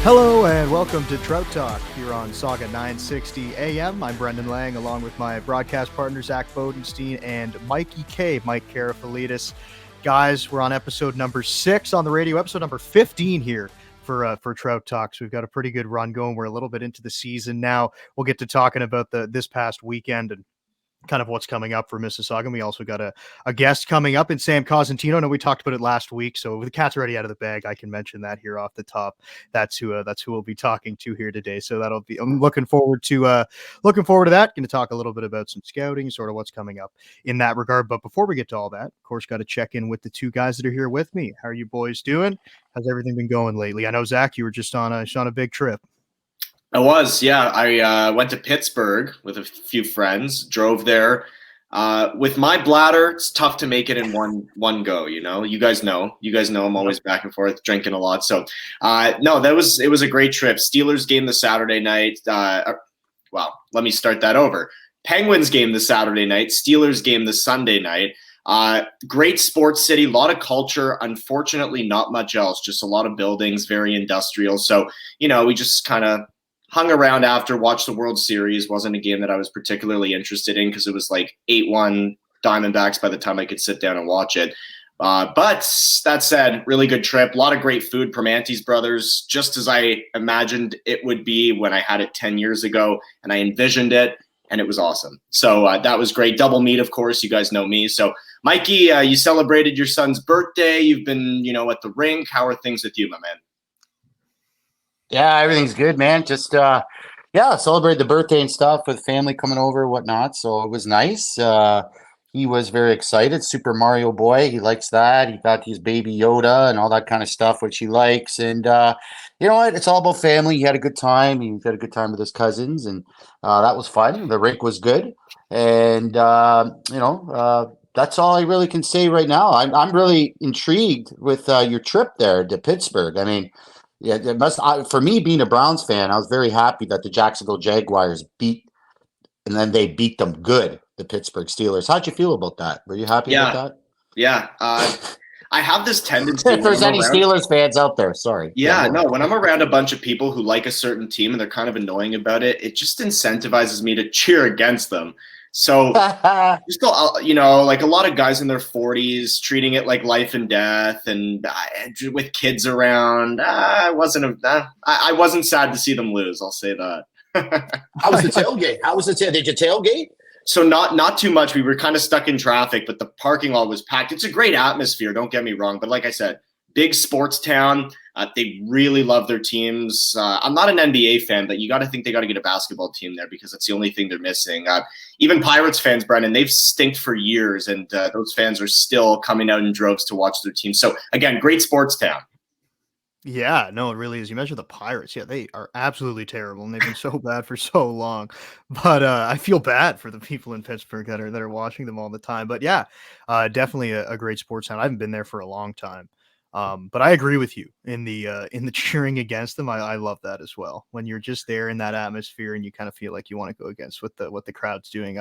Hello and welcome to Trout Talk here on Saga 960 AM. I'm Brendan Lang along with my broadcast partner Zach Bodenstein and Mikey K, Mike Karafalidis. Guys, we're on episode number 6 on the radio, episode number 15 here for Trout Talks. We've got a pretty good run going. We're a little bit into the season now. We'll get to talking about this past weekend and kind of what's coming up for Mississauga. And we also got a guest coming up in Sam Cosentino. No, we talked about it last week, so the cat's already out of the bag. I can mention that here off the top. That's who we'll be talking to here today. So I'm looking forward to that. Going to talk a little bit about some scouting, sort of what's coming up in that regard. But before we get to all that, of course, got to check in with the two guys that are here with me. How are you boys doing? How's everything been going lately? I know Zach, you were just on a big trip. I was, yeah. I went to Pittsburgh with a few friends, drove there. With my bladder, it's tough to make it in one go, you know. You guys know I'm always back and forth drinking a lot. So no, it was a great trip. Steelers game the Saturday night. Well, let me start that over. Penguins game the Saturday night, Steelers game the Sunday night. Great sports city, a lot of culture. Unfortunately, not much else, just a lot of buildings, very industrial. So, you know, we just kind of hung around after, watched the World Series. Wasn't a game that I was particularly interested in because it was like 8-1 Diamondbacks by the time I could sit down and watch it. But that said, really good trip. A lot of great food. Primanti's Brothers, just as I imagined it would be when I had it 10 years ago, and I envisioned it, and it was awesome. So that was great. Double meat, of course. You guys know me. So, Mikey, you celebrated your son's birthday. You've been, at the rink. How are things with you, my man? Yeah, everything's good, man. Just celebrate the birthday and stuff with family coming over and whatnot. So it was nice. He was very excited. Super Mario boy. He likes that. He thought he's Baby Yoda and all that kind of stuff, which he likes. And you know what? It's all about family. He had a good time. He had a good time with his cousins, and that was fun. The rink was good. And that's all I really can say right now. I'm really intrigued with your trip there to Pittsburgh. I mean, yeah, it must. For me, being a Browns fan, I was very happy that the Jacksonville Jaguars beat them good, the Pittsburgh Steelers. How'd you feel about that? Were you happy about that? Yeah. I have this tendency. If there's any Steelers fans out there, sorry. Yeah, no. When I'm around a bunch of people who like a certain team and they're kind of annoying about it, it just incentivizes me to cheer against them. So, just like a lot of guys in their 40s treating it like life and death, and with kids around, I wasn't sad to see them lose. I'll say that. How was the tailgate? Did you tailgate? So not too much. We were kind of stuck in traffic, but the parking lot was packed. It's a great atmosphere. Don't get me wrong, but like I said, big sports town. They really love their teams. I'm not an NBA fan, but you got to think they got to get a basketball team there because that's the only thing they're missing. Even Pirates fans, Brendan, they've stinked for years, and those fans are still coming out in droves to watch their team. So, again, great sports town. Yeah, no, it really is. You mentioned the Pirates. Yeah, they are absolutely terrible, and they've been so bad for so long. But I feel bad for the people in Pittsburgh that are watching them all the time. But yeah, definitely a great sports town. I haven't been there for a long time. But I agree with you in the cheering against them. I love that as well. When you're just there in that atmosphere and you kind of feel like you want to go against what the crowd's doing.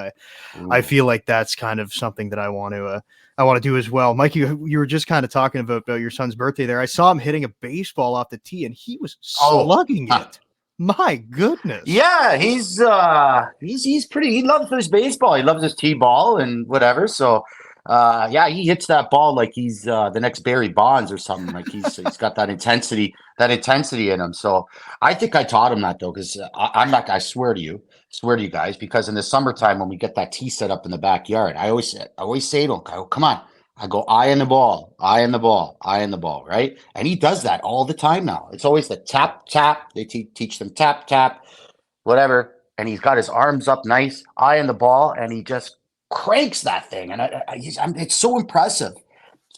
I feel like that's kind of something that I want to do as well. Mike, you were just kind of talking about your son's birthday there. I saw him hitting a baseball off the tee and he was slugging it. My goodness. Yeah, he's pretty. He loves his baseball. He loves his tee-ball and whatever. So. He hits that ball like he's the next Barry Bonds or something. Like he's got that intensity in him. So I think I taught him that though, because I'm not. I swear to you guys, because in the summertime when we get that tee set up in the backyard, I always say to him, "Come on." I go, eye on the ball, right? And he does that all the time now. It's always the tap tap. They teach them tap tap, whatever. And he's got his arms up, nice, eye on the ball, and he just cranks that thing, and it's so impressive.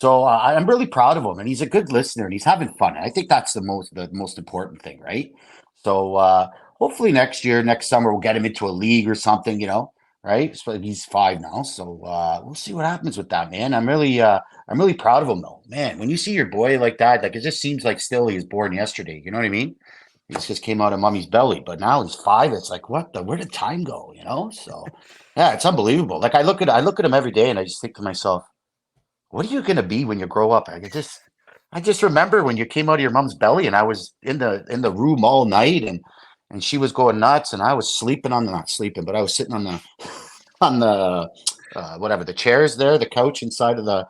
So I'm really proud of him, and he's a good listener, and he's having fun. And I think that's the most important thing, right? So hopefully next summer, we'll get him into a league or something, right? So he's 5 now, so we'll see what happens with that, man. I'm really proud of him, though, man. When you see your boy like that, like it just seems like still he was born yesterday. You know what I mean? He just came out of mommy's belly, but now he's 5. It's like, where did time go? So. Yeah, it's unbelievable. Like I look at him every day, and I just think to myself, "What are you going to be when you grow up?" I I just remember when you came out of your mom's belly, and I was in the room all night, and she was going nuts, and I was sleeping not sleeping, but I was sitting on the on the whatever the chairs there, the couch inside of the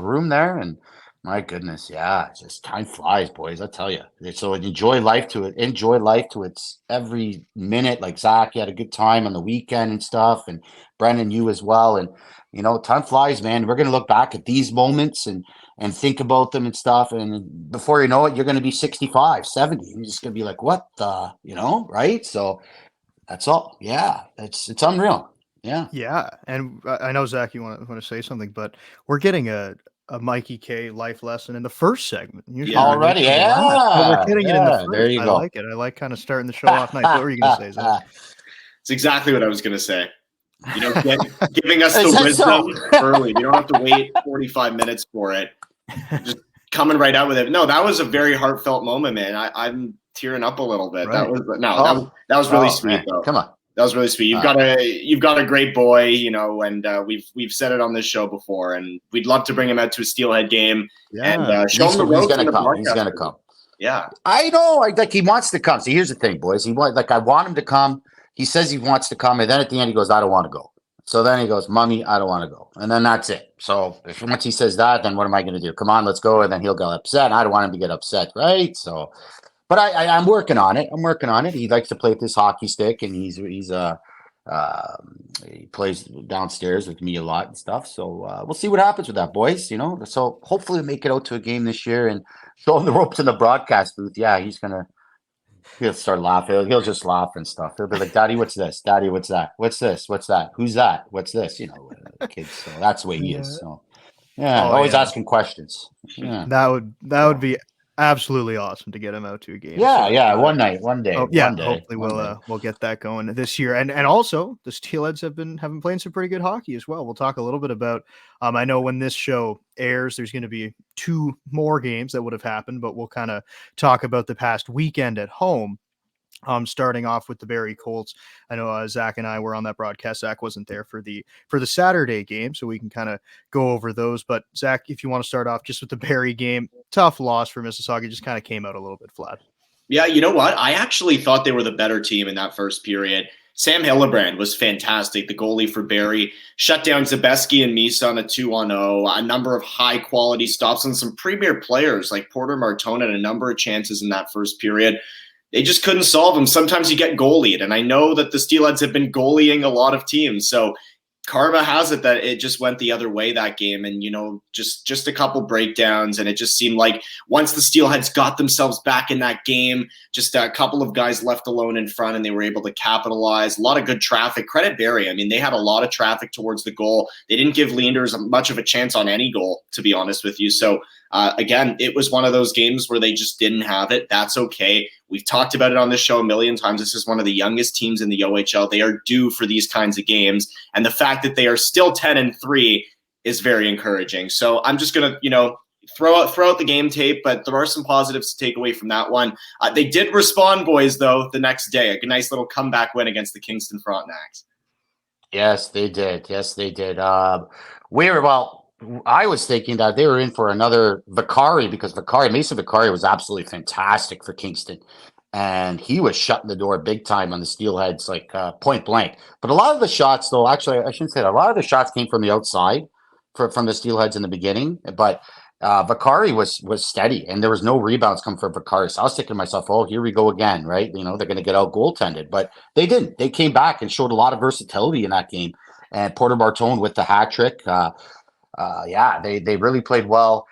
room there, and my goodness, yeah, just time flies, boys. I tell you. So enjoy life to it. Enjoy life to its every minute. Like Zach, you had a good time on the weekend and stuff, and Brendan, you as well. And time flies, man. We're gonna look back at these moments and think about them and stuff. And before you know it, you're gonna be 65, 70. You're just gonna be like, what the, right? So that's all. Yeah, it's unreal. Yeah. Yeah, and I know Zach, you want to say something, but we're getting a Mikey K life lesson in the first segment. Usually Yeah. we wait Already, for the last, but we're yeah, getting it in the yeah. There first. you I go. like it. I like kind of starting the show off nice. What were you going to say, Zach? It's exactly what I was going to say. Giving us Is the that wisdom so? early. You don't have to wait 45 minutes for it. Just coming right out with it. No, that was a very heartfelt moment, man. I'm tearing up a little bit. Right. That was really sweet, man. though. Come on. That was really sweet. You've got a great boy, and we've said it on this show before, and we'd love to bring him out to a Steelhead game and show him the ropes. He's gonna come. He's gonna come. Yeah, I know. Like he wants to come. See, here's the thing, boys. I want him to come. He says he wants to come, and then at the end he goes, "I don't want to go." So then he goes, "Mommy, I don't want to go," and then that's it. So once he says that, then what am I going to do? Come on, let's go, and then he'll get upset. I don't want him to get upset, right? So, but I'm working on it. I'm working on it. He likes to play with this hockey stick, and he plays downstairs with me a lot and stuff. So we'll see what happens with that, boys. So hopefully we'll make it out to a game this year and show him the ropes in the broadcast booth. Yeah, he'll start laughing. He'll just laugh and stuff. He'll be like, "Daddy, what's this? Daddy, what's that? What's this? What's that? Who's that? What's this?" Kids. So that's the way he is. So yeah, always asking questions. Yeah, that would be absolutely awesome to get him out to a game. Yeah, So, yeah. One day. Hopefully we'll get that going this year. And also the Steelheads have been playing some pretty good hockey as well. We'll talk a little bit about. I know when this show airs, there's going to be 2 more games that would have happened, but we'll kind of talk about the past weekend at home. Starting off with the Barrie Colts. I know Zach and I were on that broadcast. Zach wasn't there for the Saturday game, so we can kind of go over those. But Zach, if you want to start off just with the Barrie game, tough loss for Mississauga, just kind of came out a little bit flat. Yeah, you know what? I actually thought they were the better team in that first period. Sam Hillebrand was fantastic, the goalie for Barrie. Shut down Zabeski and Misa on a 2-on-0, a number of high-quality stops, and some premier players like Porter Martone had a number of chances in that first period. They just couldn't solve them. Sometimes you get goalied, and I know that the Steelheads have been goalieing a lot of teams, so karma has it that it just went the other way that game, and just a couple breakdowns, and it just seemed like once the Steelheads got themselves back in that game, just a couple of guys left alone in front, and they were able to capitalize. A lot of good traffic. Credit Barrie. I mean, they had a lot of traffic towards the goal. They didn't give Leanders much of a chance on any goal, to be honest with you. So again, it was one of those games where they just didn't have it. That's okay. We've talked about it on this show a million times. This is one of the youngest teams in the OHL. They are due for these kinds of games. And the fact that they are still 10-3 is very encouraging. So I'm just going to, throw out the game tape, but there are some positives to take away from that one. They did respond, boys, though, the next day. A nice little comeback win against the Kingston Frontenacs. Yes, they did. I was thinking that they were in for another Vicari because Mason Vicari was absolutely fantastic for Kingston. And he was shutting the door big time on the Steelheads, like point blank. But a lot of the shots, though, actually, I shouldn't say that. A lot of the shots came from the outside from the Steelheads in the beginning. But Vicari was steady, and there was no rebounds coming from Vicari. So I was thinking to myself, oh, here we go again, right? They're going to get out goaltended. But they didn't. They came back and showed a lot of versatility in that game. And Porter Martone with the hat trick. They really played well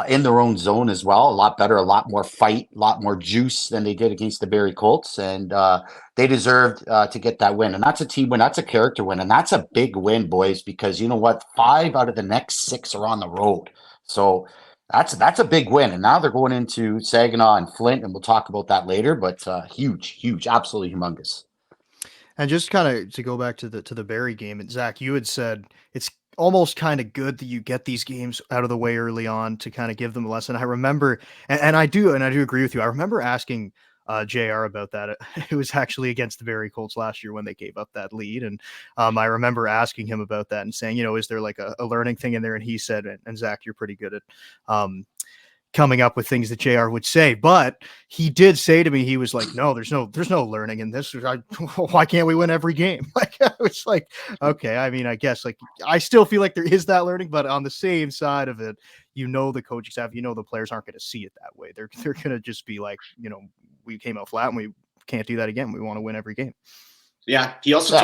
in their own zone as well. A lot better, a lot more fight, a lot more juice than they did against the Barrie Colts. And they deserved to get that win. And that's a team win. That's a character win. And that's a big win, boys, because you know what? 5 out of the next 6 are on the road. So that's a big win. And now they're going into Saginaw and Flint, and we'll talk about that later. But huge, absolutely humongous. And just kind of to go back to the Barrie game, and Zach, you had said it's almost kind of good that you get these games out of the way early on to kind of give them a lesson. I remember, and I do agree with you. I remember asking JR about that. It was actually against the Barrie Colts last year when they gave up that lead. And I remember asking him about that and saying, is there like a learning thing in there? And he said, and Zach, you're pretty good at coming up with things that JR would say, but he did say to me, he was like, no, there's no learning in this. Why can't we win every game? Like, I was like, okay. I mean, I guess like, I still feel like there is that learning, but on the same side of it, the coaching staff, the players aren't going to see it that way. They're going to just be like, we came out flat and we can't do that again. We want to win every game. Yeah. He also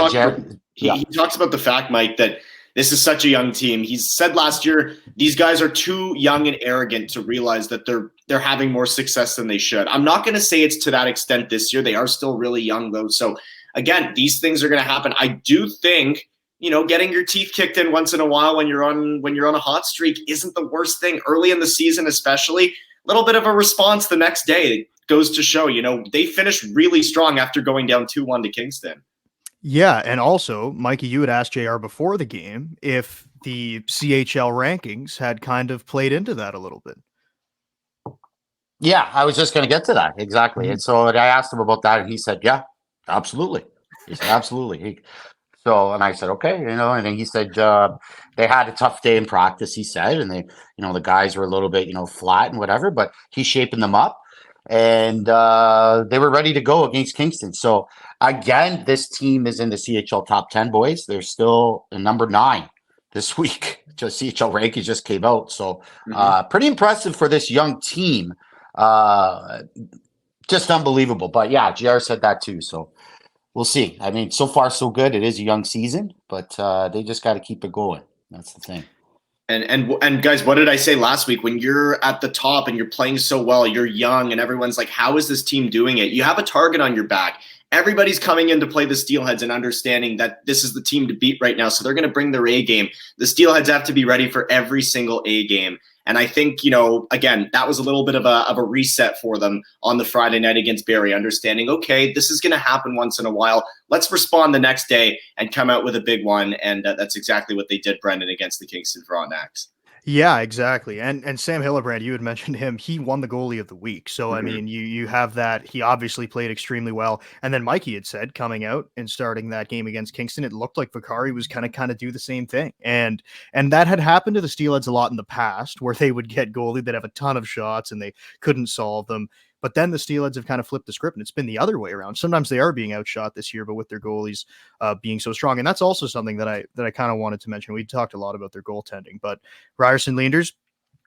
he talks about the fact, Mike, that this is such a young team. He said last year, these guys are too young and arrogant to realize that they're having more success than they should. I'm not going to say it's to that extent this year. They are still really young, though. So, again, these things are going to happen. I do think, getting your teeth kicked in once in a while when you're on a hot streak isn't the worst thing. Early in the season, especially, a little bit of a response the next day. It goes to show, they finished really strong after going down 2-1 to Kingston. Yeah, and also, Mikey, you had asked JR before the game if the CHL rankings had kind of played into that a little bit. Yeah, I was just going to get to that. Exactly. And so I asked him about that, and he said, yeah, absolutely. He said, absolutely. And I said, okay, and then he said they had a tough day in practice, he said, and they, the guys were a little bit, flat and whatever, but he's shaping them up. And they were ready to go against Kingston. So again, this team is in the CHL top 10, boys. They're still in number 9 this week. Just CHL rankings just came out. So pretty impressive for this young team. Just unbelievable. But yeah, JR said that too. So we'll see. I mean, so far so good. It is a young season, but they just got to keep it going. That's the thing. And guys, what did I say last week? When you're at the top and you're playing so well, you're young and everyone's like, how is this team doing it? You have a target on your back. Everybody's coming in to play the Steelheads and understanding that this is the team to beat right now. So they're going to bring their A game. The Steelheads have to be ready for every single A game. And I think, again, that was a little bit of a reset for them on the Friday night against Barrie, understanding, okay, this is going to happen once in a while. Let's respond the next day and come out with a big one. And that's exactly what they did, Brendan, against the Kingston Frontenacs. Yeah, exactly. And Sam Hillebrand, you had mentioned him. He won the goalie of the week. So, I mean, you have that. He obviously played extremely well. And then Mikey had said coming out and starting that game against Kingston, it looked like Vakari was kind of do the same thing. And that had happened to the Steelheads a lot in the past where they would get goalie that have a ton of shots and they couldn't solve them. But then the Steelheads have kind of flipped the script, and it's been the other way around. Sometimes they are being outshot this year, but with their goalies being so strong. And that's also something that I kind of wanted to mention. We talked a lot about their goaltending, but Ryerson Leanders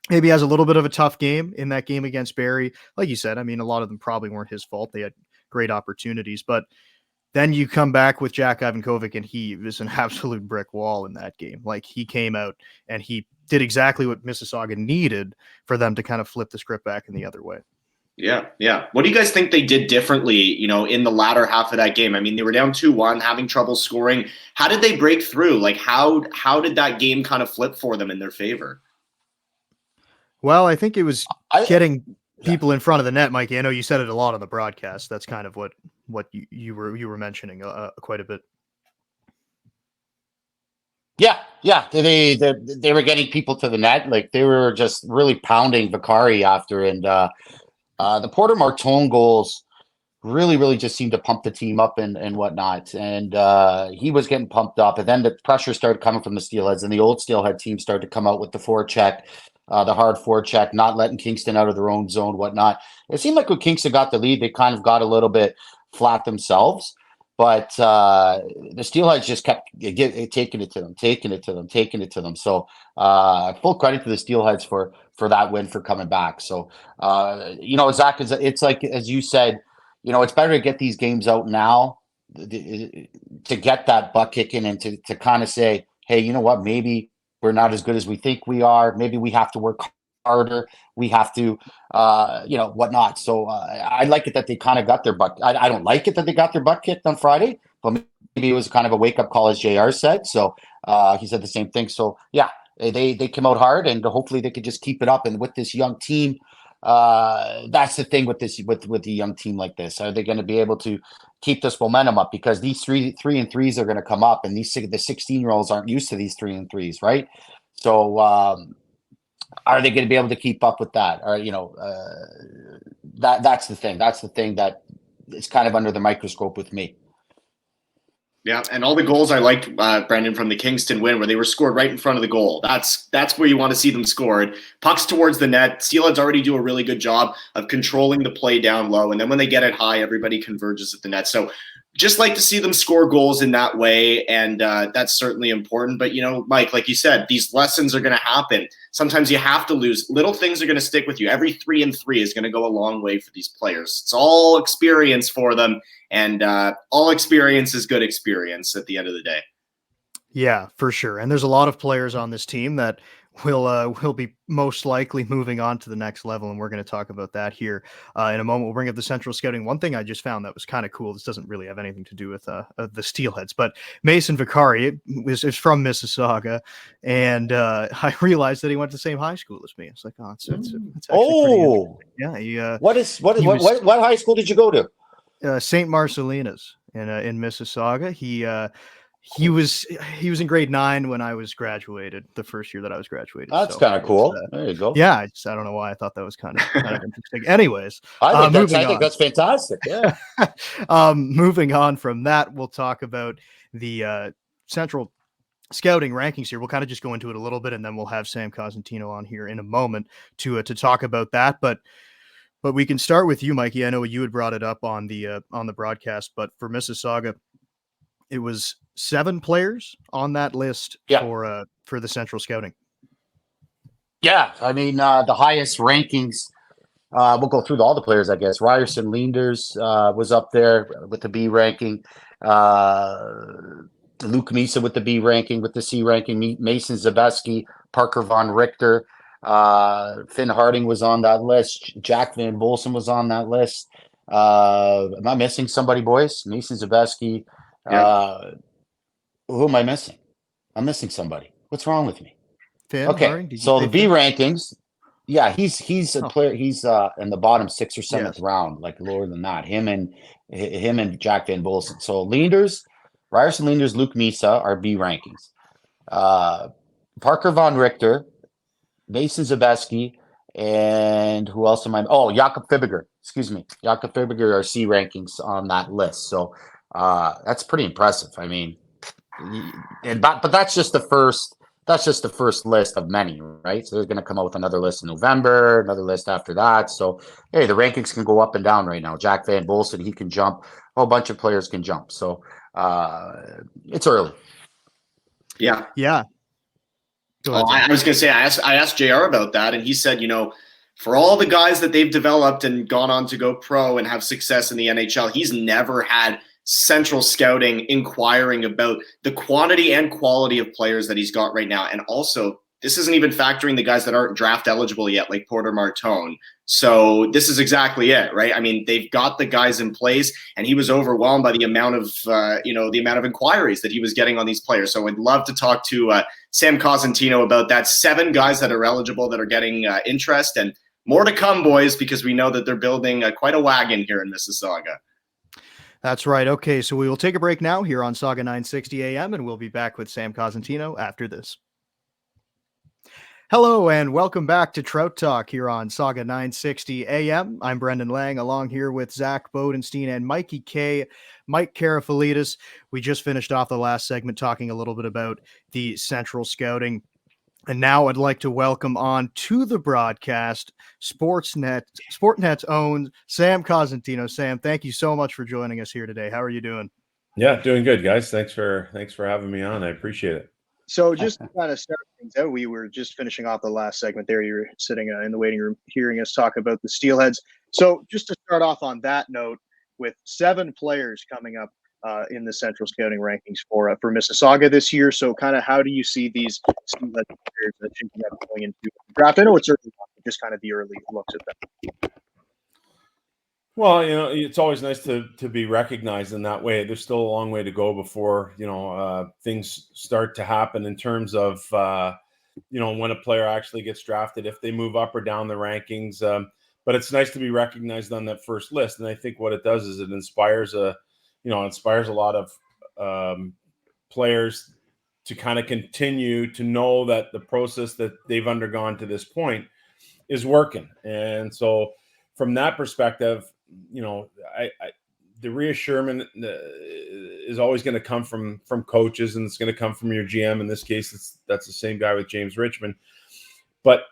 maybe has a little bit of a tough game in that game against Barrie. Like you said, I mean, a lot of them probably weren't his fault. They had great opportunities, but then you come back with Jack Ivankovic, and he was an absolute brick wall in that game. Like, he came out and he did exactly what Mississauga needed for them to kind of flip the script back in the other way. Yeah. What do you guys think they did differently, in the latter half of that game? I mean, they were down 2-1, having trouble scoring. How did they break through? Like, how did that game kind of flip for them in their favor? Well, I think it was getting people in front of the net, Mikey. I know you said it a lot on the broadcast. That's kind of what you were mentioning quite a bit. Yeah. They were getting people to the net. Like, they were just really pounding Vakari after, and the Porter Martone goals really just seemed to pump the team up and whatnot. And he was getting pumped up. And then the pressure started coming from the Steelheads, and the old Steelhead team started to come out with the forecheck, the hard forecheck, not letting Kingston out of their own zone, whatnot. It seemed like when Kingston got the lead, they kind of got a little bit flat themselves. But the Steelheads just kept taking it to them. So full credit to the Steelheads for that win, for coming back. So, Zach, it's like, as you said, it's better to get these games out now to get that butt kicking and to kind of say, hey, you know what, maybe we're not as good as we think we are. Maybe we have to work harder. We have to, whatnot. So I like it that they kind of got their butt. I don't like it that they got their butt kicked on Friday, but maybe it was kind of a wake up call, as JR said. So he said the same thing. So yeah, they came out hard, and hopefully they could just keep it up. And with this young team, that's the thing with the young team like this. Are they going to be able to keep this momentum up? Because these 3-3s are going to come up, and the 16-year-olds aren't used to these 3-3s, right? So are they going to be able to keep up with that? Or that's the thing. That's the thing that is kind of under the microscope with me. Yeah, and all the goals I liked, Brendan, from the Kingston win, where they were scored right in front of the goal. That's where you want to see them scored. Pucks towards the net. Steelheads already do a really good job of controlling the play down low, and then when they get it high, everybody converges at the net. So just like to see them score goals in that way, and that's certainly important. But, Mike, like you said, these lessons are going to happen. Sometimes you have to lose. Little things are going to stick with you. Every 3-3 is going to go a long way for these players. It's all experience for them. And all experience is good experience at the end of the day. Yeah, for sure. And there's a lot of players on this team that will be most likely moving on to the next level, and we're going to talk about that here in a moment. We'll bring up the Central Scouting. One thing I just found that was kind of cool. This doesn't really have anything to do with the Steelheads, but Mason Vicari is from Mississauga, and I realized that he went to the same high school as me. It's like, it's actually pretty yeah. What high school did you go to? St. Marcelina's in Mississauga. He was in grade 9 when I was graduated, the first year that I was graduated. That's kind of cool. There you go. Yeah, I don't know why I thought that was kind of interesting. Anyways, I think that's fantastic. Yeah. Moving on from that, we'll talk about the Central Scouting rankings here. We'll kind of just go into it a little bit, and then we'll have Sam Cosentino on here in a moment to talk about that. But we can start with you, Mikey. I know you had brought it up on the broadcast, but for Mississauga, it was 7 players on that list for the Central Scouting. Yeah, I mean the highest rankings. We'll go through all the players, I guess. Ryerson Leenders was up there with the B ranking. Luke Misa with the B ranking, with the C ranking. Mason Zabeski, Parker Von Richter. Finn Harding was on that list. Jack Van Bolsen was on that list. Am I missing somebody, boys? Mason Zabeski. Who am I missing? I'm missing somebody. What's wrong with me? Finn Harding, so the B rankings. Yeah, he's a player. He's in the bottom 6th or 7th round, like lower than that. Him and Jack Van Bolsen. So Ryerson Leenders, Luke Misa are B rankings. Parker Von Richter, Mason Zabeski, and who else am I? Oh, Jakob Fibiger. Excuse me. Jakob Fibiger are C rankings on that list. So that's pretty impressive. I mean, but that's just the first. That's just the first list of many, right? So they're going to come out with another list in November, another list after that. So hey, the rankings can go up and down right now. Jack Van Bolsen, he can jump. A whole bunch of players can jump. So it's early. Yeah. Ahead, I was going to say, I asked JR about that, and he said, for all the guys that they've developed and gone on to go pro and have success in the NHL, he's never had Central Scouting inquiring about the quantity and quality of players that he's got right now. And also, this isn't even factoring the guys that aren't draft eligible yet, like Porter Martone. So this is exactly it, right? I mean, they've got the guys in place, and he was overwhelmed by the amount of inquiries that he was getting on these players. So I'd love to talk to Sam Cosentino about that. 7 guys that are eligible that are getting interest, and more to come, boys, because we know that they're building quite a wagon here in Mississauga. That's right. Okay, so we will take a break now here on Saga 960 AM, and we'll be back with Sam Cosentino after this. Hello, and welcome back to Trout Talk here on Saga 960 AM. I'm Brendan Lang, along here with Zach Bodenstein and Mikey K. Mike Karafalidis. We just finished off the last segment talking a little bit about the Central Scouting. And now I'd like to welcome on to the broadcast Sportsnet's own Sam Cosentino. Sam, thank you so much for joining us here today. How are you doing? Yeah, doing good, guys. Thanks for having me on. I appreciate it. So just to kind of start things out, we were just finishing off the last segment there. You were sitting in the waiting room hearing us talk about the Steelheads. So just to start off on that note, with 7 players coming up in the Central Scouting rankings for Mississauga this year. So kind of how do you see these Steelhead players shaping up going into the draft? I know it's early, just kind of the early looks at them. Well, it's always nice to be recognized in that way. There's still a long way to go before, things start to happen in terms of, when a player actually gets drafted, if they move up or down the rankings. But it's nice to be recognized on that first list. And I think what it does is it inspires a lot of players to kind of continue to know that the process that they've undergone to this point is working. And so from that perspective, the reassurance is always going to come from coaches, and it's going to come from your GM. In this case, that's the same guy with James Richmond. But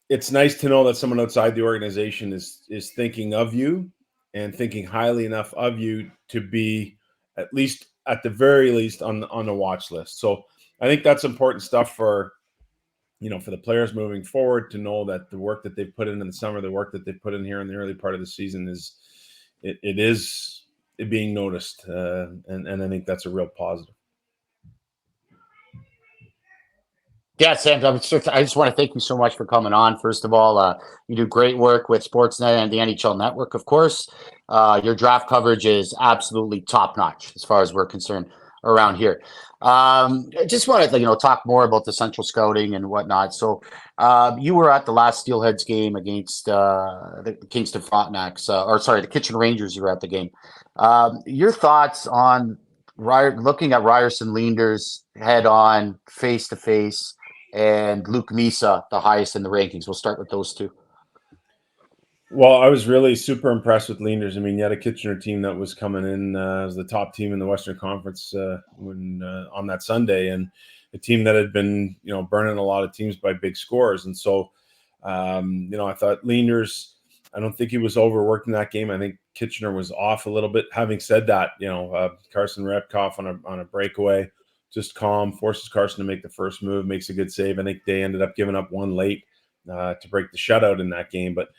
it's nice to know that someone outside the organization is thinking of you and thinking highly enough of you to be at the very least on the watch list. So I think that's important stuff for the players moving forward, to know that the work that they've put in the summer, the work that they've put in here in the early part of the season is being noticed. And I think that's a real positive. Yeah, Sam, I just want to thank you so much for coming on. First of all, you do great work with Sportsnet and the NHL Network, of course. Your draft coverage is absolutely top-notch as far as we're concerned around here. I just wanted to talk more about the central scouting and whatnot. So you were at the last Steelheads game against the Kingston Frontenacs, the Kitchen Rangers. You were at the game. Your thoughts on looking at Ryerson Leanders head-on, face-to-face, and Luke Misa, the highest in the rankings? We'll start with those two. Well, I was really super impressed with Leanders. I mean, you had a Kitchener team that was coming in as the top team in the Western Conference on that Sunday, and a team that had been, burning a lot of teams by big scores. And so, I thought Leanders, I don't think he was overworked in that game. I think Kitchener was off a little bit. Having said that, Carson Repkoff on a breakaway, just calm, forces Carson to make the first move, makes a good save. I think they ended up giving up one late to break the shutout in that game. But,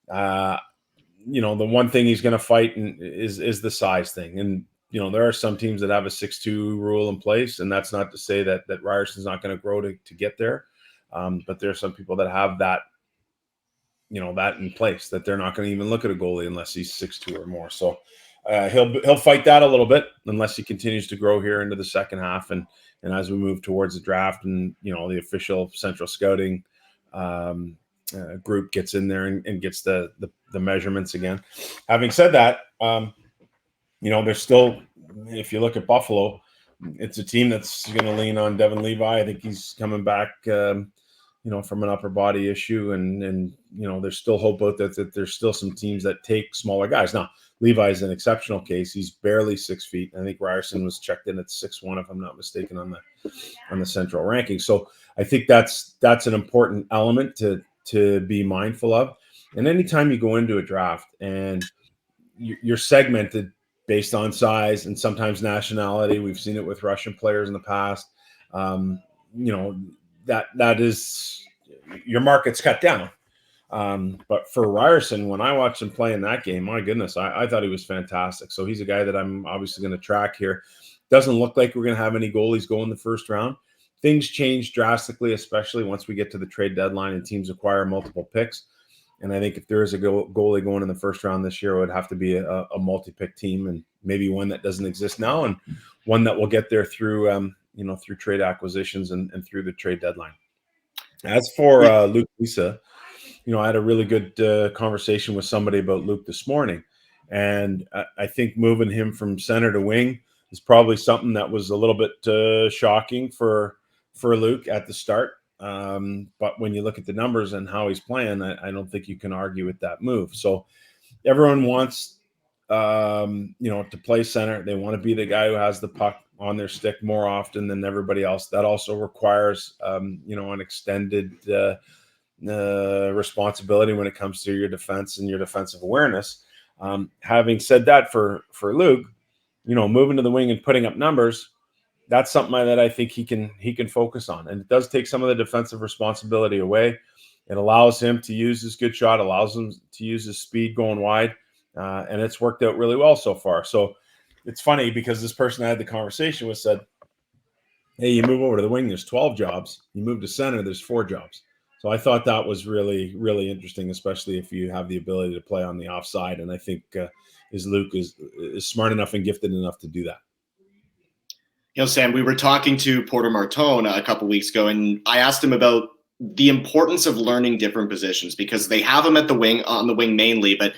the one thing he's going to fight is the size thing. And, there are some teams that have a 6'2" rule in place, and that's not to say that Ryerson's not going to grow to get there. But there are some people that have that, that in place, that they're not going to even look at a goalie unless he's 6'2" or more. So he'll fight that a little bit unless he continues to grow here into the second half. And as we move towards the draft and, the official central scouting group gets in there and gets the measurements again. Having said that, there's still, if you look at Buffalo, it's a team that's going to lean on Devin Levi. I think he's coming back, from an upper body issue, and there's still hope out that there's still some teams that take smaller guys. Now, Levi is an exceptional case. He's barely 6 feet. I think Ryerson was checked in at 6'1", if I'm not mistaken, on the central ranking. So I think that's an important element to be mindful of. And anytime you go into a draft and you're segmented based on size and sometimes nationality, we've seen it with Russian players in the past. That is, your market's cut down. But for Ryerson, when I watched him play in that game, my goodness, I thought he was fantastic. So he's a guy that I'm obviously going to track here. Doesn't look like we're going to have any goalies go in the first round. Things change drastically, especially once we get to the trade deadline and teams acquire multiple picks. And I think if there is a goalie going in the first round this year, it would have to be a multi-pick team, and maybe one that doesn't exist now, and one that will get there through through trade acquisitions and through the trade deadline. As for Luke Misa, I had a really good conversation with somebody about Luke this morning, and I think moving him from center to wing is probably something that was a little bit shocking for Luke at the start. But when you look at the numbers and how he's playing, I don't think you can argue with that move. So everyone wants, to play center. They want to be the guy who has the puck on their stick more often than everybody else. That also requires, an extended responsibility when it comes to your defense and your defensive awareness. Having said that, for Luke, moving to the wing and putting up numbers, that's something that I think he can focus on. And it does take some of the defensive responsibility away. It allows him to use his good shot, allows him to use his speed going wide. And it's worked out really well so far. So it's funny because this person I had the conversation with said, hey, you move over to the wing, there's 12 jobs. You move to center, there's 4 jobs. So I thought that was really, really interesting, especially if you have the ability to play on the offside. And I think Luke is smart enough and gifted enough to do that. Sam, we were talking to Porter Martone a couple weeks ago, and I asked him about the importance of learning different positions, because they have him on the wing mainly, but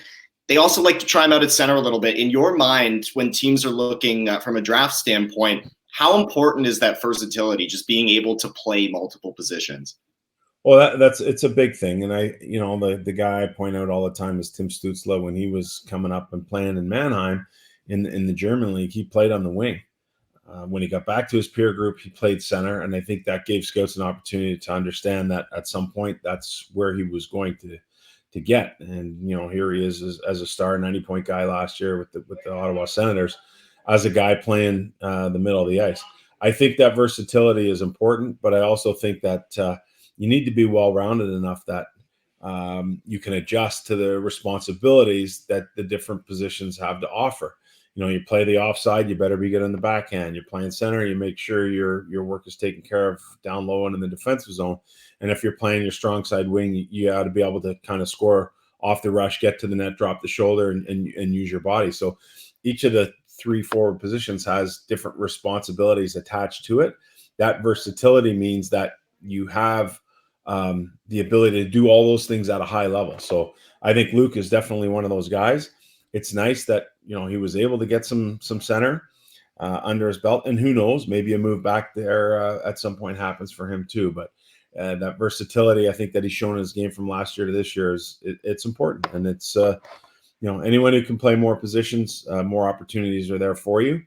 they also like to try him out at center a little bit. In your mind, when teams are looking from a draft standpoint, how important is that versatility, just being able to play multiple positions? Well, it's a big thing. And the guy I point out all the time is Tim Stützle. When he was coming up and playing in Mannheim in the German league, he played on the wing. When he got back to his peer group, he played center, and I think that gave scouts an opportunity to understand that at some point that's where he was going to get. And here he is as a star 90-point guy last year with the Ottawa Senators, as a guy playing the middle of the ice. I think that versatility is important, but I also think that you need to be well-rounded enough that you can adjust to the responsibilities that the different positions have to offer. You play the offside, you better be good in the backhand. You're playing center, you make sure your work is taken care of down low and in the defensive zone. And if you're playing your strong side wing, you got to be able to kind of score off the rush, get to the net, drop the shoulder, and use your body. So each of the 3 forward positions has different responsibilities attached to it. That versatility means that you have the ability to do all those things at a high level. So I think Luke is definitely one of those guys. It's nice that he was able to get some center under his belt, and who knows, maybe a move back there at some point happens for him too. But that versatility, I think, that he's shown in his game from last year to this year it's important, and it's anyone who can play more positions, more opportunities are there for you.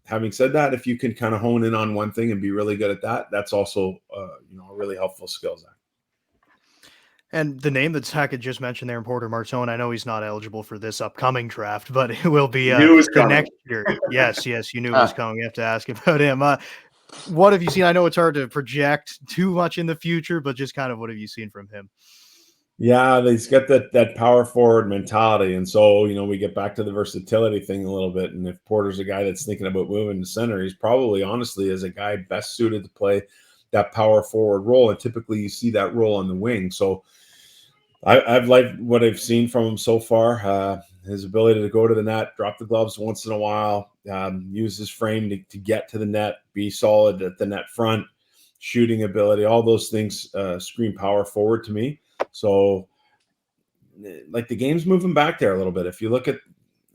Having said that, if you can kind of hone in on one thing and be really good at that, that's also a really helpful skill set. And the name that Zach had just mentioned there, Porter Martone, I know he's not eligible for this upcoming draft, but it will be the next year. Yes, you knew it was coming. You have to ask about him. What have you seen? I know it's hard to project too much in the future, but just kind of what have you seen from him? Yeah, he's got that power forward mentality. And so, we get back to the versatility thing a little bit. And if Porter's a guy that's thinking about moving to center, he's probably, honestly, as a guy best suited to play that power forward role. And typically you see that role on the wing. So I've liked what I've seen from him so far. His ability to go to the net, drop the gloves once in a while, use his frame to get to the net, be solid at the net front, shooting ability, all those things scream power forward to me. So, like, the game's moving back there a little bit. If you look at,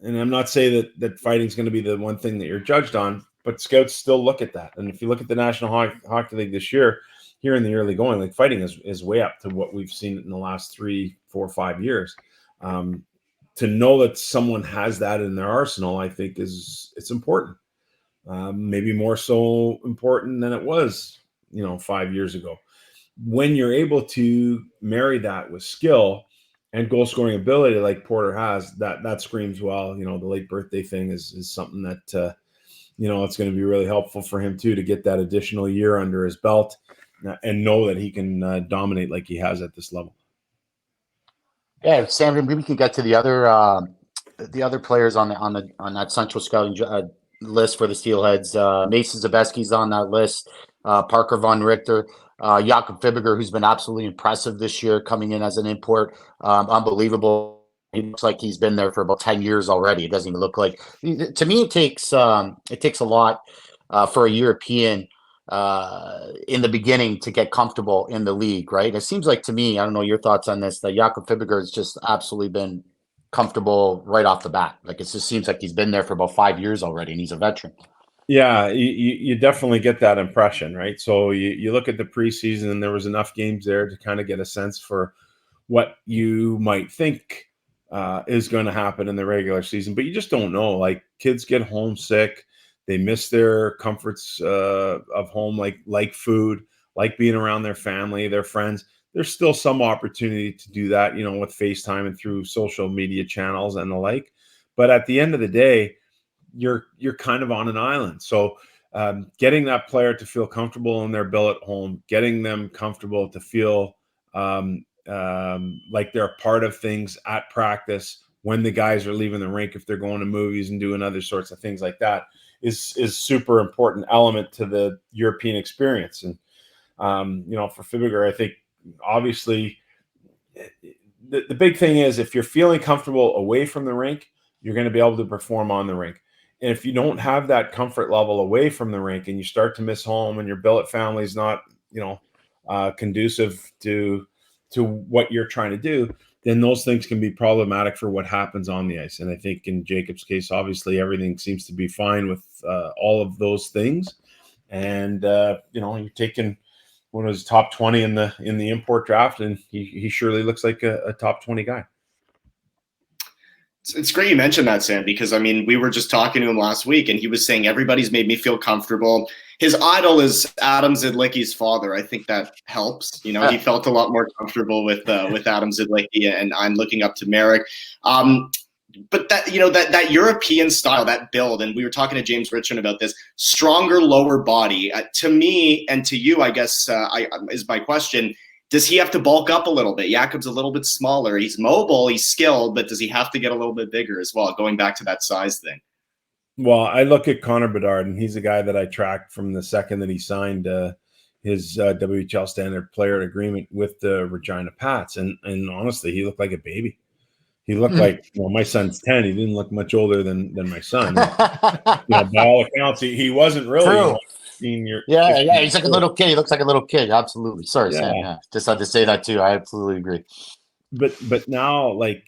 and I'm not saying that fighting's going to be the one thing that you're judged on, but scouts still look at that. And if you look at the National Hockey League this year, here in the early going, like, fighting is way up to what we've seen in the last 3, 4, 5 years. To know that someone has that in their arsenal, I think it's important. Maybe more so important than it was, 5 years ago. When you're able to marry that with skill and goal scoring ability like Porter has, that screams, well, the late birthday thing is something that, it's going to be really helpful for him too, to get that additional year under his belt and know that he can dominate like he has at this level. Yeah, Sam, maybe we can get to the other players on that central scouting list for the Steelheads. Mason Zabeski's on that list. Parker Von Richter, Jakob Fibiger, who's been absolutely impressive this year, coming in as an import. Unbelievable. He looks like he's been there for about 10 years already. It doesn't even look like. To me, it takes a lot for a European in the beginning to get comfortable in the league, right? It seems like, to me, I don't know your thoughts on this, that Jakob Fibiger has just absolutely been comfortable right off the bat. Like, it just seems like he's been there for about 5 years already, and he's a veteran. Yeah, you definitely get that impression, right? So you look at the preseason, and there was enough games there to kind of get a sense for what you might think is going to happen in the regular season, but you just don't know. Like, kids get homesick. They miss their comforts of home, like food, like being around their family, their friends. There's still some opportunity to do that, with FaceTime and through social media channels and the like. But at the end of the day, you're kind of on an island. So getting that player to feel comfortable in their billet home, getting them comfortable to feel like they're a part of things at practice when the guys are leaving the rink, if they're going to movies and doing other sorts of things like that, is super important element to the European experience. And for Fibiger, I think obviously the big thing is, if you're feeling comfortable away from the rink, you're going to be able to perform on the rink. And if you don't have that comfort level away from the rink, and you start to miss home, and your billet family is not conducive to what you're trying to do, then those things can be problematic for what happens on the ice. And I think in Jacob's case, obviously everything seems to be fine with all of those things. And you're taking one of his top 20 in the import draft, and he surely looks like a top 20 guy. It's great you mentioned that, Sam, because I mean, we were just talking to him last week and he was saying everybody's made me feel comfortable. His idol is Adam Zidlicky's father. I think that helps. You know, he felt a lot more comfortable with Adam Zidlicky, and I'm looking up to Merrick. But that, you know, that European style, that build, and we were talking to James Richmond about this, stronger lower body. To me and to you, I guess, is my question. Does he have to bulk up a little bit? Jakob's a little bit smaller. He's mobile, he's skilled, but does he have to get a little bit bigger as well, going back to that size thing? Well, I look at Connor Bedard, and he's a guy that I tracked from the second that he signed his WHL standard player agreement with the Regina Pats. And honestly, he looked like a baby. He looked like, well, my son's 10. He didn't look much older than my son. By all accounts, he wasn't really senior. Yeah, he's like a little kid. He looks like a little kid. Absolutely. Sorry, Sam. Yeah, just had to say that too. I absolutely agree. But now, like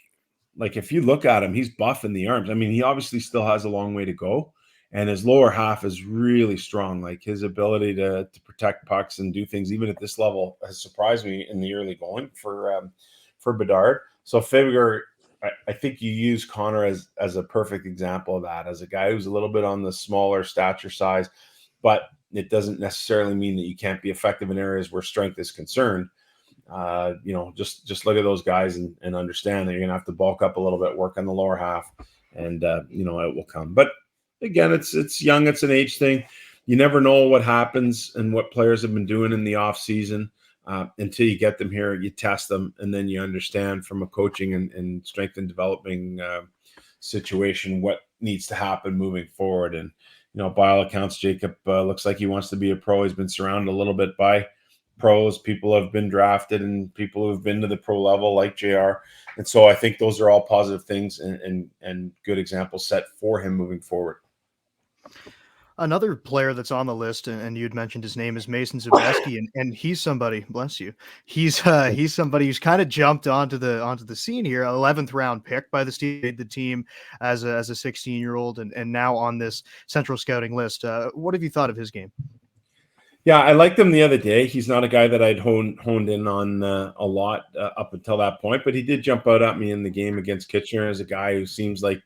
if you look at him, he's buff in the arms. I mean, he obviously still has a long way to go, and his lower half is really strong. Like his ability to protect pucks and do things, even at this level, has surprised me in the early going for Bedard. So figure, I think you use Connor as a perfect example of that, as a guy who's a little bit on the smaller stature size, but it doesn't necessarily mean that you can't be effective in areas where strength is concerned. Just look at those guys and understand that you're going to have to bulk up a little bit, work on the lower half, and it will come. But again, it's young. It's an age thing. You never know what happens and what players have been doing in the off season until you get them here. You test them, and then you understand from a coaching and strength and developing situation what needs to happen moving forward. And by all accounts, Jacob looks like he wants to be a pro. He's been surrounded a little bit by pros. People have been drafted and people who have been to the pro level, like JR. And so I think those are all positive things and good examples set for him moving forward. Another player that's on the list, and you'd mentioned his name, is Mason Zabeski, and he's somebody. Bless you. He's somebody who's kind of jumped onto the scene here. 11th round pick by the Steelheads, made the team as a 16-year-old, and now on this central scouting list. What have you thought of his game? Yeah, I liked him the other day. He's not a guy that I'd honed in on a lot up until that point, but he did jump out at me in the game against Kitchener as a guy who seems like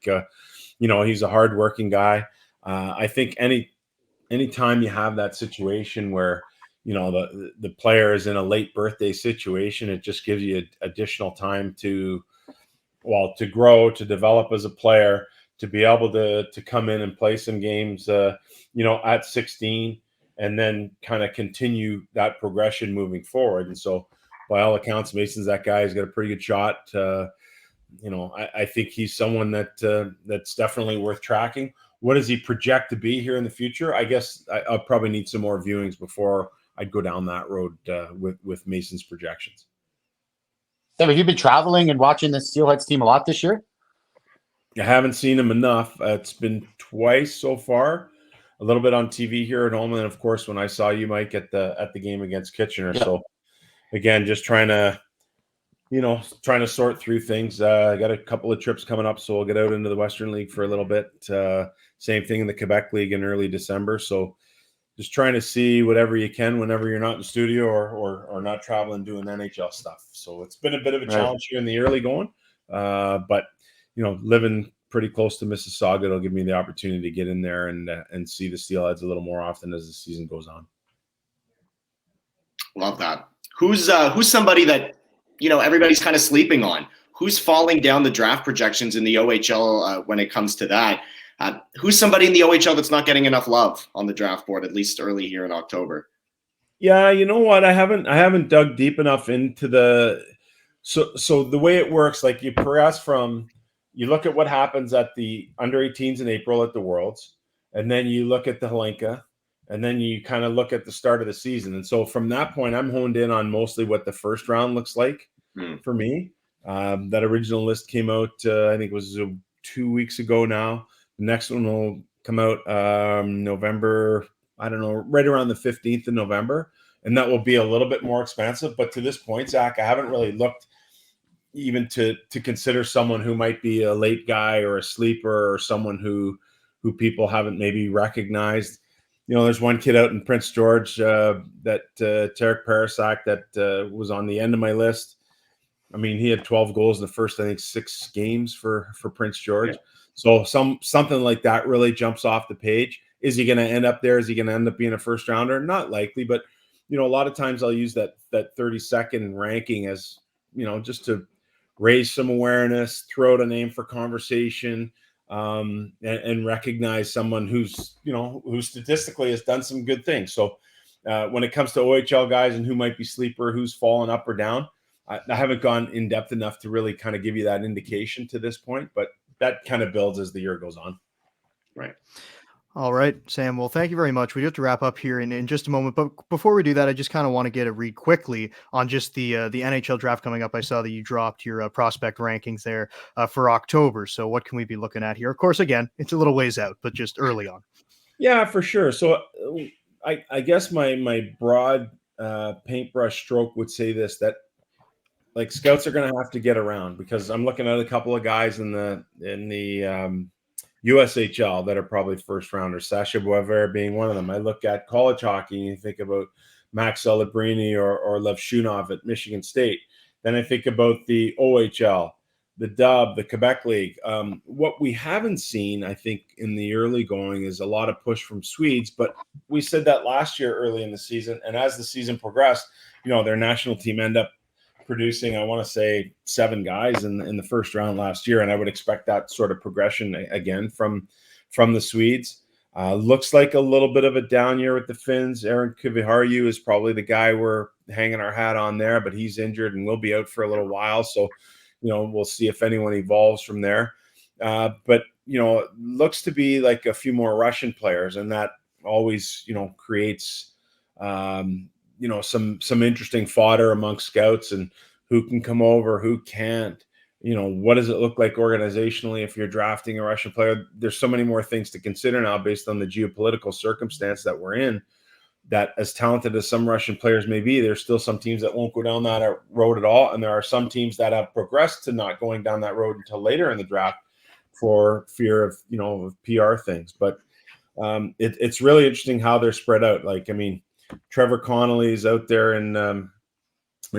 he's a hardworking guy. I think any time you have that situation where the player is in a late birthday situation, it just gives you additional time to grow, to develop as a player, to be able to come in and play some games, at 16, and then kind of continue that progression moving forward. And so, by all accounts, Mason's that guy. He's got a pretty good shot. I think he's someone that's definitely worth tracking. What does he project to be here in the future? I guess I'll probably need some more viewings before I'd go down that road with Mason's projections. So have you been traveling and watching the Steelheads team a lot this year? I haven't seen him enough. It's been twice so far. A little bit on TV here at home, and of course, when I saw you, Mike, at the game against Kitchener. Yep. So again, just trying to sort through things. I got a couple of trips coming up, so we'll get out into the Western League for a little bit. Same thing in the Quebec League in early December. So just trying to see whatever you can whenever you're not in the studio or not traveling doing NHL stuff. So it's been a bit of a challenge here in the early going, but living pretty close to Mississauga, it'll give me the opportunity to get in there and see the Steelheads a little more often as the season goes on. Love that. Who's somebody that everybody's kind of sleeping on? Who's falling down the draft projections in the OHL when it comes to that? Who's somebody in the OHL that's not getting enough love on the draft board, at least early here in October? Yeah, you know what? I haven't dug deep enough into so the way it works, like you progress from, you look at what happens at the under 18s in April at the Worlds, and then you look at the Hlinka, and then you kind of look at the start of the season. And so from that point, I'm honed in on mostly what the first round looks like for me. That original list came out, I think it was 2 weeks ago now. The next one will come out November, I don't know, right around the 15th of November. And that will be a little bit more expensive. But to this point, Zach, I haven't really looked even to consider someone who might be a late guy or a sleeper or someone who people haven't maybe recognized. There's one kid out in Prince George that Tarek Parasak that was on the end of my list. I mean, he had 12 goals in the first, I think, 6 games for Prince George. Yeah. So something like that really jumps off the page. Is he going to end up there? Is he going to end up being a first rounder? Not likely, but a lot of times I'll use that 32nd ranking as, just to raise some awareness, throw out a name for conversation, and recognize someone who's who statistically has done some good things. So when it comes to OHL guys and who might be sleeper, who's fallen up or down, I haven't gone in depth enough to really kind of give you that indication to this point, but that kind of builds as the year goes on. Right. All right, Sam. Well, thank you very much. We do have to wrap up here in just a moment. But before we do that, I just kind of want to get a read quickly on just the NHL draft coming up. I saw that you dropped your prospect rankings there for October. So what can we be looking at here? Of course, again, it's a little ways out, but just early on. Yeah, for sure. So I guess my broad paintbrush stroke would say this, that like scouts are going to have to get around, because I'm looking at a couple of guys in the USHL that are probably first rounders, Sasha Boisvert being one of them. I look at college hockey and you think about Max Celebrini or Lev Shunov at Michigan State. Then I think about the OHL, the Dub, the Quebec League. What we haven't seen, I think, in the early going is a lot of push from Swedes, but we said that last year early in the season. And as the season progressed, their national team ended up producing, I want to say, 7 guys in the first round last year, and I would expect that sort of progression again from the Swedes. Looks like a little bit of a down year with the Finns. Aaron Kiviharju is probably the guy we're hanging our hat on there, but he's injured and will be out for a little while, so we'll see if anyone evolves from there. But looks to be like a few more Russian players, and that always creates some interesting fodder amongst scouts, and who can come over, who can't, what does it look like organizationally if you're drafting a Russian player? There's so many more things to consider now based on the geopolitical circumstance that we're in, that as talented as some Russian players may be, there's still some teams that won't go down that road at all. And there are some teams that have progressed to not going down that road until later in the draft for fear of, of PR things. But it's really interesting how they're spread out. Like, I mean, Trevor Connolly is out there in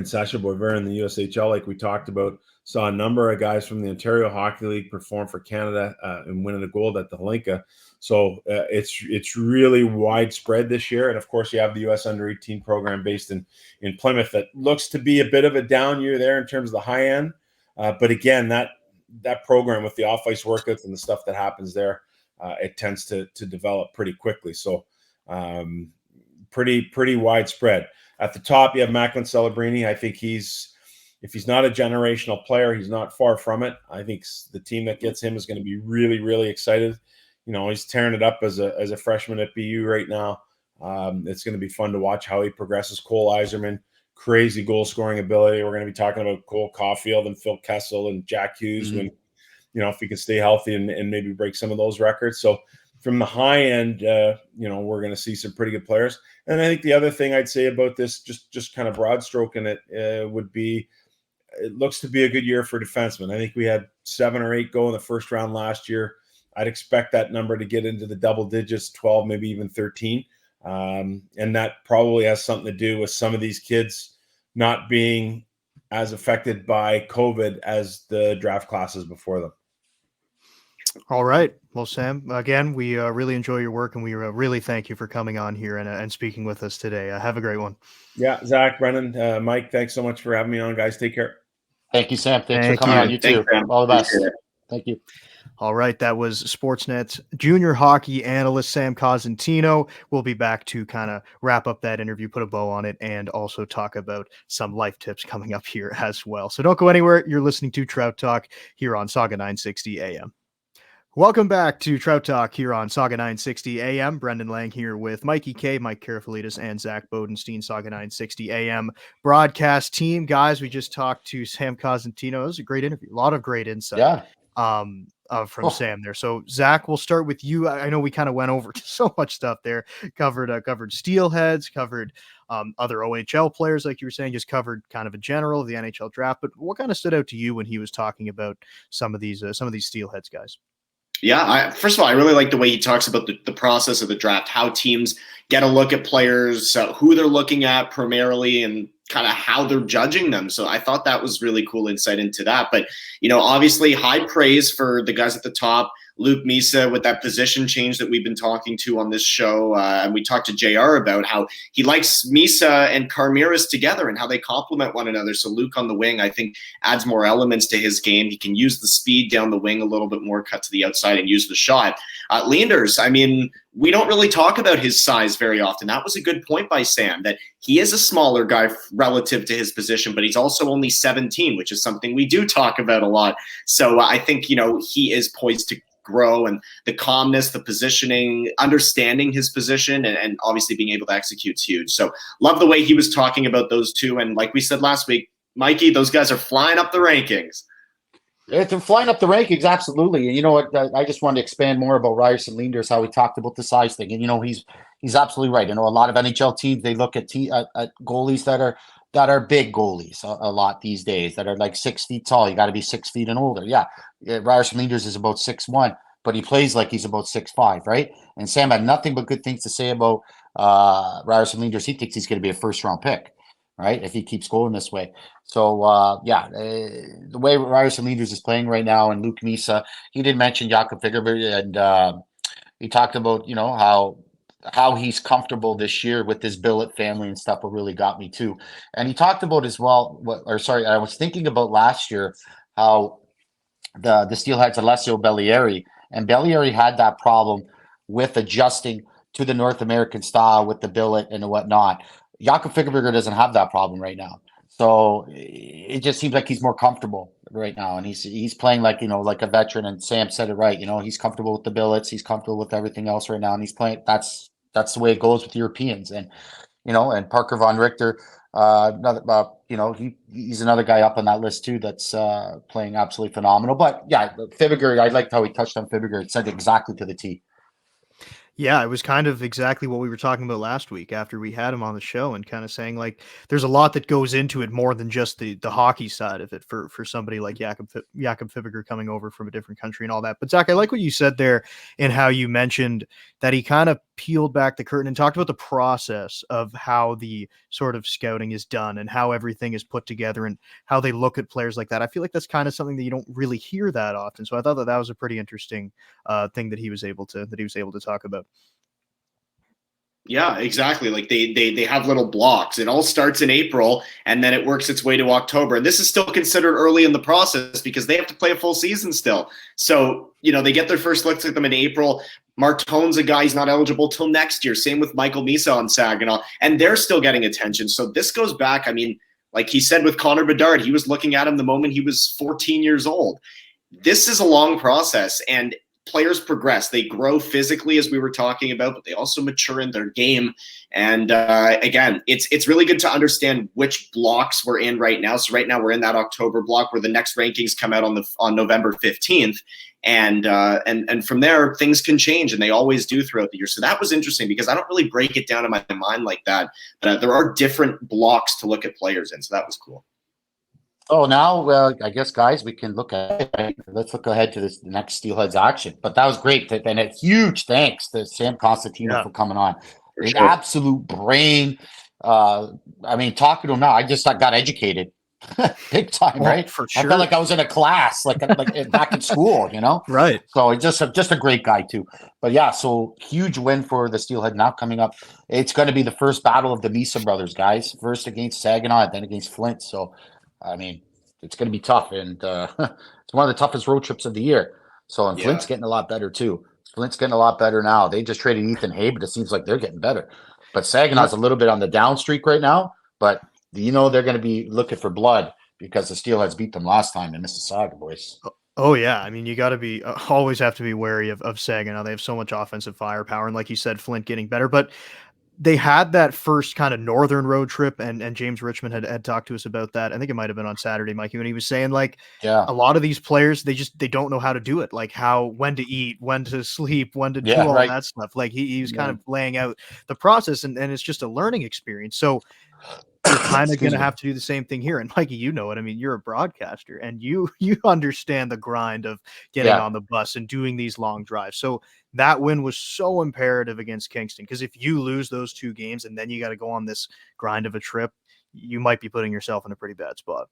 Sasha Boisvert in the USHL, like we talked about. Saw a number of guys from the Ontario Hockey League perform for Canada and winning a gold at the Hlinka. So it's really widespread this year. And of course, you have the US Under-18 program based in Plymouth that looks to be a bit of a down year there in terms of the high end. But again, that program with the off-ice workouts and the stuff that happens there, it tends to develop pretty quickly. So pretty widespread. At the top, you have Macklin Celebrini. I think if he's not a generational player, he's not far from it. I think the team that gets him is going to be really, really excited. He's tearing it up as a freshman at BU right now. It's going to be fun to watch how he progresses. Cole Iserman, crazy goal scoring ability. We're going to be talking about Cole Caulfield and Phil Kessel and Jack Hughes when, if he can stay healthy and maybe break some of those records. So from the high end, we're going to see some pretty good players. And I think the other thing I'd say about this, just kind of broad stroking it, would be, it looks to be a good year for defensemen. I think we had 7 or 8 go in the first round last year. I'd expect that number to get into the double digits, 12, maybe even 13. And that probably has something to do with some of these kids not being as affected by COVID as the draft classes before them. All right. Well, Sam, again, we really enjoy your work, and we really thank you for coming on here and speaking with us today. Have a great one. Yeah, Zach, Brennan, Mike, thanks so much for having me on, guys. Take care. Thank you, Sam. Thanks Thank for coming you. on. You too. All the best. Thank you. All right. That was Sportsnet's junior hockey analyst, Sam Cosentino. We'll be back to kind of wrap up that interview, put a bow on it, and also talk about some life tips coming up here as well. So don't go anywhere. You're listening to Trout Talk here on Saga 960 AM. Welcome back to Trout Talk here on Saga 960 AM. Brendan Lang here with Mikey K, Mike Karafalidis, and Zach Bodenstein, Saga 960 AM broadcast team. Guys, we just talked to Sam Cosentino. It was a great interview. A lot of great insight from Sam there. So, Zach, we'll start with you. I know we kind of went over so much stuff there. Covered Steelheads, covered other OHL players, like you were saying, just covered kind of a general of the NHL draft. But what kind of stood out to you when he was talking about some of these Steelheads guys? Yeah, first of all, I really like the way he talks about the process of the draft, how teams get a look at players, who they're looking at primarily, and kind of how they're judging them. So I thought that was really cool insight into that. But, you know, obviously high praise for the guys at the top. Luke Misa with that position change that we've been talking to on this show. And we talked to JR about how he likes Misa and Carmiras together and how they complement one another. So Luke on the wing, I think, adds more elements to his game. He can use the speed down the wing a little bit more, cut to the outside and use the shot. Leanders, I mean, we don't really talk about his size very often. That was a good point by Sam, that he is a smaller guy relative to his position, but he's also only 17, which is something we do talk about a lot. So I think, you know, he is poised to grow, and the calmness, the positioning, understanding his position, and obviously being able to execute is huge. So love the way he was talking about those two. And like we said last week, Mikey, those guys are flying up the rankings. They're flying up the rankings, absolutely. And you know what? I just wanted to expand more about Ryerson Leanders, how he talked about the size thing. And you know, he's absolutely right. You know, a lot of NHL teams, they look at goalies that are big goalies a lot these days, that are like 6 feet tall. You got to be 6 feet and older. Yeah, Ryerson Leanders is about 6'1", but he plays like he's about 6'5", right? And Sam had nothing but good things to say about Ryerson Leanders. He thinks he's going to be a first-round pick, right, if he keeps going this way. So, the way Ryerson Leanders is playing right now, and Luke Misa, he did mention Jakob Figerberg, and he talked about, you know, how he's comfortable this year with his billet family and stuff. What really got me too. And he talked about as well, I was thinking about last year, how the Steelheads Alessio Bellieri, and Bellieri had that problem with adjusting to the North American style with the billet and whatnot. Jakob Figerberger doesn't have that problem right now. So it just seems like he's more comfortable right now, and he's playing like, you know, like a veteran. And Sam said it right. You know, he's comfortable with the billets, he's comfortable with everything else right now, and he's playing. That's the way it goes with Europeans. And you know, and Parker von Richter, you know, he's another guy up on that list too that's playing absolutely phenomenal. But yeah, Figerberger, I liked how he touched on Figerberger. It said exactly to the T. Yeah, it was kind of exactly what we were talking about last week after we had him on the show, and kind of saying like there's a lot that goes into it more than just the hockey side of it for somebody like Jakob Fibiger coming over from a different country and all that. But Zach, I like what you said there and how you mentioned that he kind of peeled back the curtain and talked about the process of how the sort of scouting is done and how everything is put together and how they look at players like that. I feel like that's kind of something that you don't really hear that often. So I thought that was a pretty interesting thing that he was able to talk about. Yeah, exactly. Like they have little blocks. It all starts in April and then it works its way to October. And this is still considered early in the process because they have to play a full season still. So, you know, they get their first looks at them in April. Martone's a guy, he's not eligible till next year. Same with Michael Misa on Saginaw. And they're still getting attention. So this goes back, I mean, like he said with Connor Bedard, he was looking at him the moment he was 14 years old. This is a long process, and players progress. They grow physically, as we were talking about, but they also mature in their game. And again, it's really good to understand which blocks we're in right now. So right now we're in that October block where the next rankings come out on November 15th. And from there, things can change, and they always do throughout the year. So that was interesting because I don't really break it down in my mind like that. But there are different blocks to look at players in. So that was cool. Oh, now, I guess, guys, we can look at it. Let's look ahead to the next Steelheads action. But that was great. And a huge thanks to Sam Cosentino for coming on. An absolute brain. I mean, talking to him now, I got educated big time, right? For sure. I felt like I was in a class, like back in school, you know? Right. So just a great guy, too. But yeah, so huge win for the Steelhead now coming up. It's going to be the first battle of the Misa brothers, guys. First against Saginaw, and then against Flint. So, I mean, it's going to be tough, and it's one of the toughest road trips of the year. So, and Flint's getting a lot better too. Flint's getting a lot better now. They just traded Ethan Hay, but it seems like they're getting better. But Saginaw's a little bit on the down streak right now, but you know they're going to be looking for blood because the Steelheads beat them last time in Mississauga, boys. Oh, yeah. I mean, you got to be always have to be wary of Saginaw. They have so much offensive firepower, and like you said, Flint getting better. But they had that first kind of northern road trip, and James Richmond had talked to us about that. I think it might have been on Saturday, Mikey, when he was saying like, a lot of these players, they don't know how to do it, like when to eat, when to sleep, when to do all that stuff. Like he was kind of laying out the process, and it's just a learning experience. So you're kind of going to have to do the same thing here. And Mikey, you know it. I mean, you're a broadcaster, and you understand the grind of getting on the bus and doing these long drives. So that win was so imperative against Kingston, because if you lose those two games and then you got to go on this grind of a trip, you might be putting yourself in a pretty bad spot.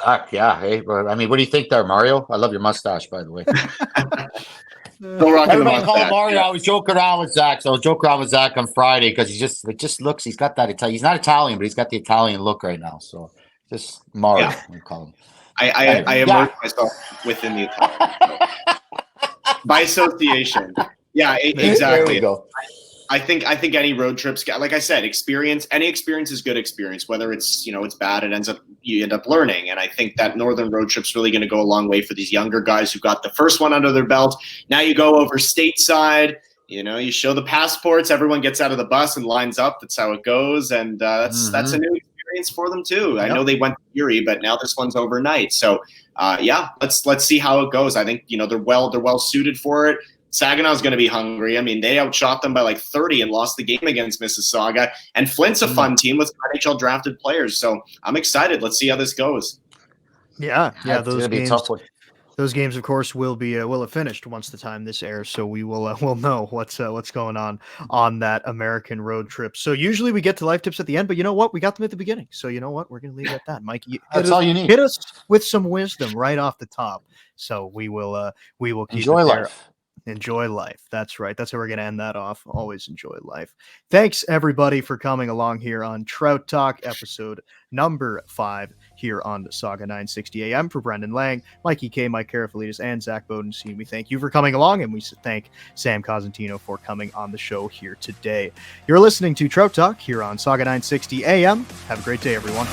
Zach, yeah. Hey, I mean, what do you think there, Mario? I love your mustache, by the way. Still rocking the Everybody call him mustache, Mario. yeah. I was joking around with Zach. So I was joking around with Zach on Friday because it just looks. He's got that Italian. He's not Italian, but he's got the Italian look right now. So just Mario, Yeah. we call him. I immerse myself within the Italian by association. Yeah, exactly. There we go. I think any road trips, like I said, any experience is good experience. Whether it's it's bad, you end up learning. And I think that northern road trip's really going to go a long way for these younger guys who got the first one under their belt. Now you go over stateside. You show the passports. Everyone gets out of the bus and lines up. That's how it goes, and that's a new experience for them too. Yep. I know they went to Erie, but now this one's overnight. So let's see how it goes. I think they're well suited for it. Saginaw's going to be hungry. I mean, they outshot them by like 30 and lost the game against Mississauga. And Flint's a fun team with NHL drafted players. So I'm excited. Let's see how this goes. Yeah. Those games, of course, will have finished once the time this airs. So we we'll know what's going on that American road trip. So usually we get to life tips at the end, but you know what? We got them at the beginning. So you know what? We're going to leave it at that. Mike, that's all you need. Hit us with some wisdom right off the top. So we will keep enjoy it there. life. Enjoy life. That's right. That's how we're going to end that off. Always enjoy life. Thanks, everybody, for coming along here on Trout Talk, episode number 5 here on Saga 960 AM. For Brendan Lang, Mikey K, Mike Karafalidis, and Zach Bodenstein, we thank you for coming along, and we thank Sam Cosentino for coming on the show here today. You're listening to Trout Talk here on Saga 960 AM. Have a great day, everyone.